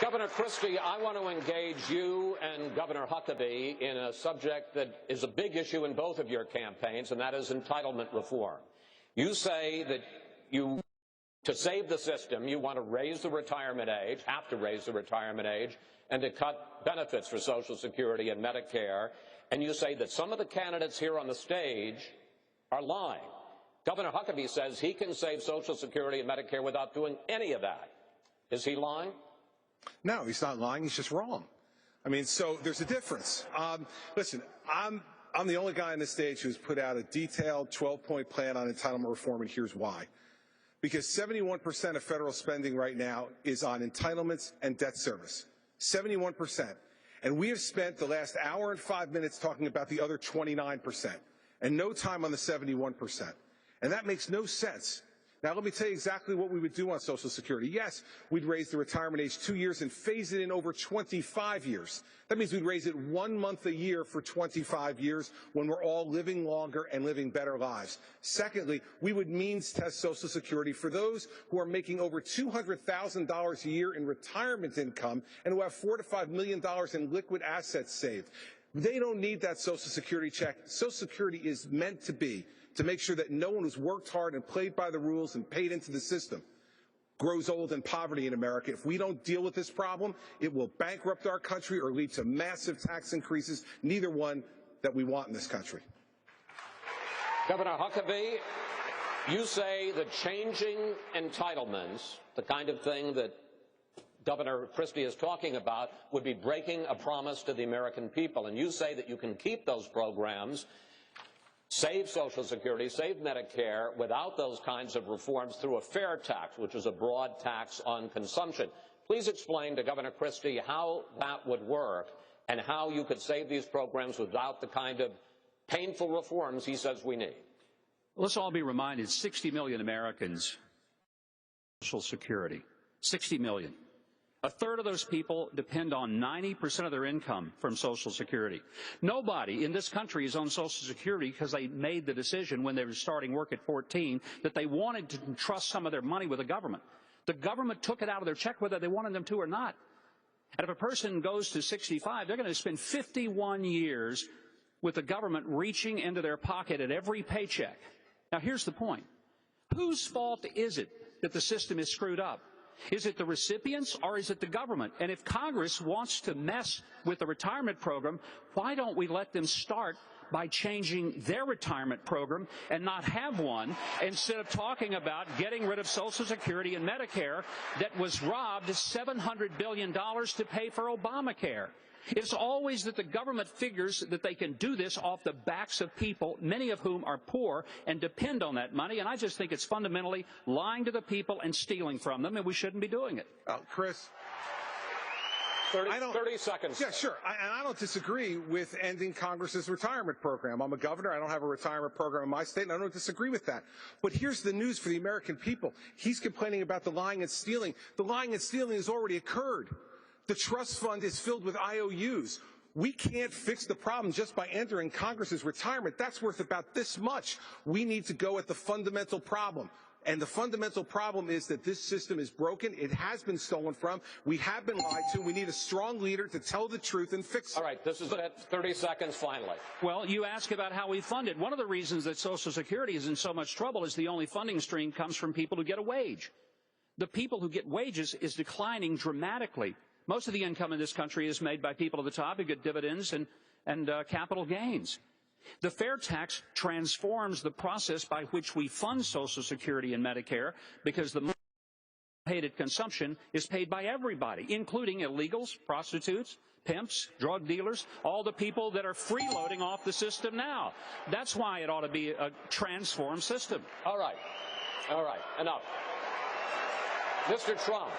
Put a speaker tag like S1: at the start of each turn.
S1: Governor Christie, I want to engage you and Governor Huckabee in a subject that is a big issue in both of your campaigns, and that is entitlement reform. You say that to save the system, you want to raise the retirement age, have to raise the retirement age, and to cut benefits for Social Security and Medicare, and you say that some of the candidates here on the stage are lying. Governor Huckabee says he can save Social Security and Medicare without doing any of that. Is he lying?
S2: No, he's not lying. He's just wrong. I mean, so there's a difference. Listen, I'm the only guy on the stage who's put out a detailed 12-point plan on entitlement reform, and here's why. Because 71% of federal spending right now is on entitlements and debt service. 71%. And we have spent the last hour and 5 minutes talking about the other 29%, and no time on the 71%. And that makes no sense. Now, let me tell you exactly what we would do on Social Security. Yes, we'd raise the retirement age 2 years and phase it in over 25 years. That means we'd raise it 1 month a year for 25 years when we're all living longer and living better lives. Secondly, we would means test Social Security for those who are making over $200,000 a year in retirement income and who have $4 to $5 million in liquid assets saved. They don't need that Social Security check. Social Security is meant to make sure that no one who's worked hard and played by the rules and paid into the system grows old in poverty in America. If we don't deal with this problem, it will bankrupt our country or lead to massive tax increases, neither one that we want in this country.
S1: Governor Huckabee, you say that changing entitlements, the kind of thing that Governor Christie is talking about, would be breaking a promise to the American people. And you say that you can keep those programs, save Social Security, save Medicare, without those kinds of reforms through a fair tax, which is a broad tax on consumption. Please explain to Governor Christie how that would work and how you could save these programs without the kind of painful reforms he says we need.
S3: Let's all be reminded, 60 million Americans, Social Security, 60 million. A third of those people depend on 90% of their income from Social Security. Nobody in this country is on Social Security because they made the decision when they were starting work at 14 that they wanted to entrust some of their money with the government. The government took it out of their check whether they wanted them to or not. And if a person goes to 65, they're going to spend 51 years with the government reaching into their pocket at every paycheck. Now, here's the point. Whose fault is it that the system is screwed up? Is it the recipients or is it the government? And if Congress wants to mess with the retirement program, why don't we let them start by changing their retirement program and not have one, instead of talking about getting rid of Social Security and Medicare that was robbed $700 billion to pay for Obamacare? It's always that the government figures that they can do this off the backs of people, many of whom are poor and depend on that money, and I just think it's fundamentally lying to the people and stealing from them, and we shouldn't be doing it.
S2: Chris.
S1: 30 seconds.
S2: Yeah, sure. I don't disagree with ending Congress's retirement program. I'm a governor. I don't have a retirement program in my state, and I don't disagree with that. But here's the news for the American people. He's complaining about the lying and stealing. The lying and stealing has already occurred. The trust fund is filled with IOUs. We can't fix the problem just by entering Congress's retirement. That's worth about this much. We need to go at the fundamental problem. And the fundamental problem is that this system is broken. It has been stolen from. We have been lied to. We need a strong leader to tell the truth and fix it.
S1: All right, this is it. 30 seconds finally.
S3: Well, you ask about how we fund it. One of the reasons that Social Security is in so much trouble is the only funding stream comes from people who get a wage. The people who get wages is declining dramatically. Most of the income in this country is made by people at the top who get dividends and capital gains. The fair tax transforms the process by which we fund Social Security and Medicare, because the money paid at consumption is paid by everybody, including illegals, prostitutes, pimps, drug dealers, all the people that are freeloading off the system now. That's why it ought to be a transformed system.
S1: All right. Enough. Mr. Trump.